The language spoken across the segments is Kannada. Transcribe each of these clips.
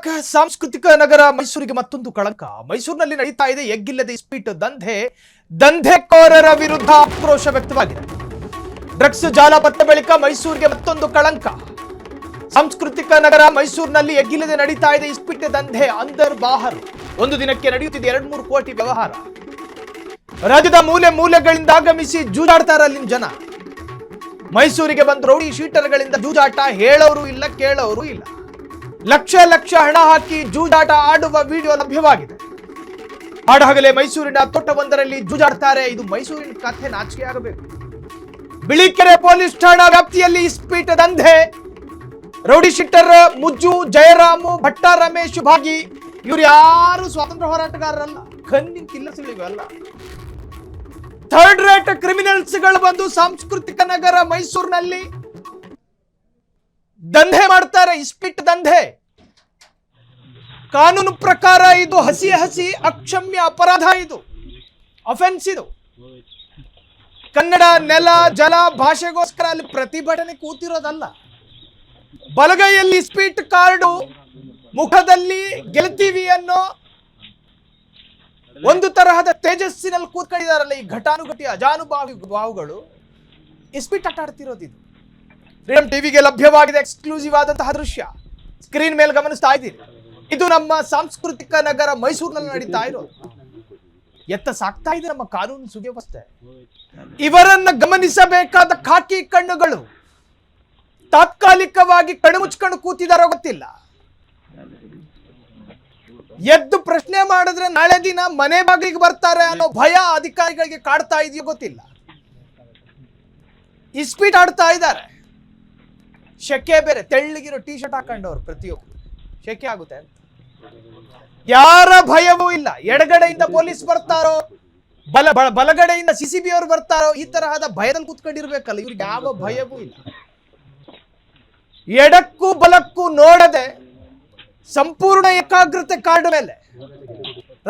ಬ್ಯಾಕ್ ಸಾಂಸ್ಕೃತಿಕ ನಗರ ಮೈಸೂರಿಗೆ ಮತ್ತೊಂದು ಕಳಂಕ. ಮೈಸೂರಿನಲ್ಲಿ ನಡೀತಾ ಇದೆ ಎಗ್ಗಿಲ್ಲದೆ ಇಸ್ಪೀಟ್ ದಂಧೆಕೋರರ ವಿರುದ್ಧ ಆಕ್ರೋಶ ವ್ಯಕ್ತವಾಗಿದೆ. ಡ್ರಗ್ಸ್ ಜಾಲ ಪತ್ತೆ ಬಳಿಕ ಮೈಸೂರಿಗೆ ಮತ್ತೊಂದು ಕಳಂಕ. ಸಾಂಸ್ಕೃತಿಕ ನಗರ ಮೈಸೂರಿನಲ್ಲಿ ಎಗ್ಗಿಲ್ಲದೆ ನಡೀತಾ ಇದೆ ಇಸ್ಪೀಟ್ ದಂಧೆ ಅಂದರ್ ಬಾಹರ್. ಒಂದು ದಿನಕ್ಕೆ ನಡೆಯುತ್ತಿದೆ 2-3 ಕೋಟಿ ವ್ಯವಹಾರ. ರಾಜ್ಯದ ಮೂಲೆಗಳಿಂದ ಆಗಮಿಸಿ ಜೂಜಾಡ್ತಾರೆ ಅಲ್ಲಿನ ಜನ. ಮೈಸೂರಿಗೆ ಬಂದ ರೌಡಿ ಶೀಟರ್ಗಳಿಂದ ಜೂಜಾಟ ಹೇಳೋರು ಇಲ್ಲ, ಕೇಳೋರು ಇಲ್ಲ. ಲಕ್ಷ ಹಣ ಹಾಕಿ ಜೂಜಾಟ ಆಡುವ ವಿಡಿಯೋ ಲಭ್ಯವಾಗಿದೆ. ಹಾಡಹಗಲೇ ಮೈಸೂರಿನ ತೋಟವೊಂದರಲ್ಲಿ ಜೂಜಾಡ್ತಾರೆ. ಇದು ಮೈಸೂರಿನ ಕಥೆ, ನಾಚಿಕೆಯಾಗಬೇಕು. ಬಿಳಿಕೆರೆ ಪೊಲೀಸ್ ಠಾಣಾ ವ್ಯಾಪ್ತಿಯಲ್ಲಿ ಇಸ್ಪೀಟ್ ದಂಧೆ. ರೌಡಿ ಶೀಟರ್ ಮುಜ್ಜು, ಜಯರಾಮು, ಭಟ್ಟ ರಮೇಶ್ ಭಾಗಿ ಇವರು ಯಾರು ಸ್ವಾತಂತ್ರ್ಯ ಹೋರಾಟಗಾರರಲ್ಲ, ಕಣ್ಣಿನ ಕಿಲ್ಲಸಿಗಳಿವೆಲ್ಲ. ಥರ್ಡ್ ರೇಟ್ ಕ್ರಿಮಿನಲ್ಸ್ ಗಳು ಬಂದು ಸಾಂಸ್ಕೃತಿಕ ನಗರ ಮೈಸೂರಿನಲ್ಲಿ ದಂಧೆ ಮಾಡ್ತಾರೆ. ಇಸ್ಪೀಟ್ ದಂಧೆ ಕಾನೂನು ಪ್ರಕಾರ ಇದು ಹಸಿ ಅಕ್ಷಮ್ಯ ಅಪರಾಧ, ಇದು ಅಫೆನ್ಸ್. ಇದು ಕನ್ನಡ ನೆಲ ಜಲ ಭಾಷೆಗೋಸ್ಕರ ಅಲ್ಲಿ ಪ್ರತಿಭಟನೆ ಕೂತಿರೋದಲ್ಲ. ಬಲಗೈಯಲ್ಲಿ ಇಸ್ಪೀಟ್ ಕಾರ್ಡು, ಮುಖದಲ್ಲಿ ಗೆಲ್ತೀವಿ ಅನ್ನೋ ಒಂದು ತರಹದ ತೇಜಸ್ಸಿನಲ್ಲಿ ಕೂತ್ಕೊಂಡಿದಾರಲ್ಲ ಈ ಘಟಾನುಘಟಿ ಅಜಾನುಭಾವಿಗಳು ಇಸ್ಪೀಟ್ ಆಟ ಆಡ್ತಿರೋದು. ಇದು ಫ್ರೀಡಂ ಟಿವಿಗೆ ಲಭ್ಯವಾಗಿದೆ ಎಕ್ಸ್ಕ್ಲೂಸಿವ್ ಆದಂತಹ ದೃಶ್ಯ. ಸ್ಕ್ರೀನ್ ಮೇಲೆ ಗಮನಿಸ್ತಾ ಇದ್ದೀರಿ. ಇದು ನಮ್ಮ ಸಾಂಸ್ಕೃತಿಕ ನಗರ ಮೈಸೂರಿನಲ್ಲಿ ನಡೀತಾ ಇರೋದು. ಎತ್ತ ಸಾಕ್ತಾ ಇದೆ ನಮ್ಮ ಕಾನೂನು ಸುವ್ಯವಸ್ಥೆ. ಇವರನ್ನ ಗಮನಿಸಬೇಕಾದ ಖಾಕಿ ಕಣ್ಣುಗಳು ತಾತ್ಕಾಲಿಕವಾಗಿ ಕಣ್ಣು ಮುಚ್ಕೊಂಡು ಕೂತಿದಾರೋ ಗೊತ್ತಿಲ್ಲ. ಎದ್ದು ಪ್ರಶ್ನೆ ಮಾಡಿದ್ರೆ ನಾಳೆ ದಿನ ಮನೆ ಬಾಗಿಲಿಗೆ ಬರ್ತಾರೆ ಅನ್ನೋ ಭಯ ಅಧಿಕಾರಿಗಳಿಗೆ ಕಾಡ್ತಾ ಇದೆಯೋ ಗೊತ್ತಿಲ್ಲ. ಇಸ್ಪೀಟ್ ಆಡ್ತಾ ಇದ್ದಾರೆ. ಶೆಕೆ ಬೇರೆ, ತೆಳ್ಳಗಿರೋ ಟೀ ಶರ್ಟ್ ಹಾಕೊಂಡವ್ರು ಪ್ರತಿಯೊಬ್ಬರು, ಶೆಕೆ ಆಗುತ್ತೆ ಅಂತ. ಯಾರ ಭಯವೂ ಇಲ್ಲ. ಎಡಗಡೆಯಿಂದ ಪೊಲೀಸ್ ಬರ್ತಾರೋ, ಬಲಗಡೆಯಿಂದ ಸಿಸಿಬಿ ಅವರು ಬರ್ತಾರೋ, ಈ ತರಹದ ಭಯದಲ್ಲಿ ಕೂತ್ಕೊಂಡಿರ್ಬೇಕಲ್ಲ. ಇವ್ರಿಗೆ ಯಾವ ಭಯವೂ ಇಲ್ಲ. ಎಡಕ್ಕೂ ಬಲಕ್ಕೂ ನೋಡದೆ ಸಂಪೂರ್ಣ ಏಕಾಗ್ರತೆ ಕಾರ್ಡ್ ಮೇಲೆ.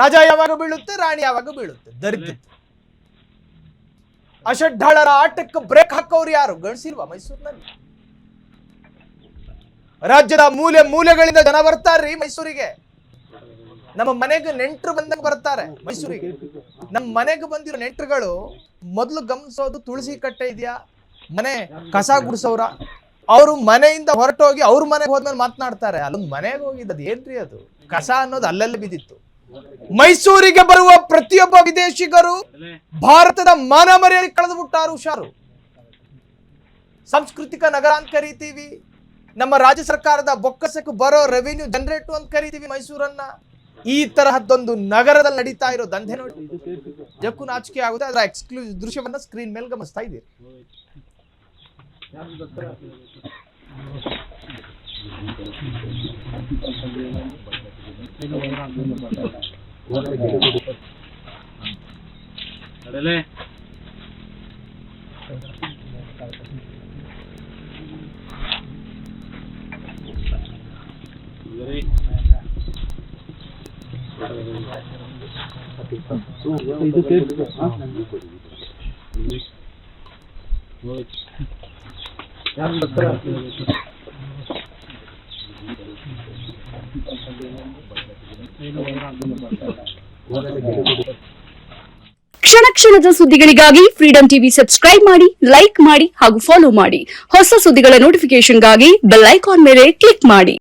ರಾಜ ಯಾವಾಗ ಬೀಳುತ್ತೆ, ರಾಣಿ ಯಾವಾಗ ಬೀಳುತ್ತೆ, ದರಿದ್ರ. ಅಷಡ್ಢಾಳರ ಆಟಕ್ಕೆ ಬ್ರೇಕ್ ಹಾಕೋರು ಯಾರು? ಗಣಿಸಿಲ್ವಾ ಮೈಸೂರಿನಲ್ಲಿ? ರಾಜ್ಯದ ಮೂಲೆಗಳಿಂದ ಜನ ಬರ್ತಾರ್ರಿ ಮೈಸೂರಿಗೆ. ನಮ್ಮ ಮನೆಗೆ ನೆಂಟರು ಬಂದಂಗ ಬರ್ತಾರೆ ಮೈಸೂರಿಗೆ. ನಮ್ಮ ಮನೆಗೆ ಬಂದಿರೋ ನೆಂಟರುಗಳು ಮೊದಲು ಗಮನಿಸೋದು ತುಳಸಿ ಕಟ್ಟೆ ಇದೆಯಾ, ಮನೆ ಕಸ ಗುಡಿಸೋರ. ಅವರು ಮನೆಯಿಂದ ಹೊರಟೋಗಿ ಅವ್ರ ಮನೆಗೆ ಹೋದ್ಮೇಲೆ ಮಾತನಾಡ್ತಾರೆ. ಅಲ್ಲೊಂದು ಮನೆಗೆ ಹೋಗಿದ್ದು ಏನ್ರಿ ಅದು, ಕಸ ಅನ್ನೋದು ಅಲ್ಲಲ್ಲಿ ಬಿದ್ದಿತ್ತು. ಮೈಸೂರಿಗೆ ಬರುವ ಪ್ರತಿಯೊಬ್ಬ ವಿದೇಶಿಗರು ಭಾರತದ ಮಾನ ಮರ್ಯಾದೆ ಕಳೆದು ಬಿಟ್ಟಾರು. ಹುಷಾರು. ಸಾಂಸ್ಕೃತಿಕ ನಗರ ಅಂತ ಕರಿತೀವಿ, ನಮ್ಮ ರಾಜ್ಯ ಸರ್ಕಾರದ ಬೊಕ್ಕಸಕ್ಕೆ ಬರೋ ರೆವಿನ್ಯೂ ಜನರೇಟ್ ಅಂತ ಕರಿತೀವಿ ಮೈಸೂರನ್ನ. ಈ ತರಹದ್ದೊಂದು ನಗರದಲ್ಲಿ ನಡೀತಾ ಇರೋ ದಂಧೆ ನೋಡಿ ಜಕ್ಕೂ ನಾಚಿಕೆ ಆಗುತ್ತೆ. ಅದರ ಎಕ್ಸ್ಕ್ಲೂಸಿವ್ ದೃಶ್ಯವನ್ನ ಸ್ಕ್ರೀನ್ ಮೇಲೆ ಗಮನಿಸ್ತಾ ಇದ್ದೀರಿ. ಕ್ಷಣದ ಸುದ್ದಿಗಳಿಗಾಗಿ ಫ್ರೀಡಂ ಟಿವಿ ಸಬ್ಸ್ಕ್ರೈಬ್ ಮಾಡಿ, ಲೈಕ್ ಮಾಡಿ ಹಾಗೂ ಫಾಲೋ ಮಾಡಿ. ಹೊಸ ಸುದ್ದಿಗಳ ನೋಟಿಫಿಕೇಶನ್ಗಾಗಿ ಬೆಲ್ ಐಕಾನ್ ಮೇಲೆ ಕ್ಲಿಕ್ ಮಾಡಿ.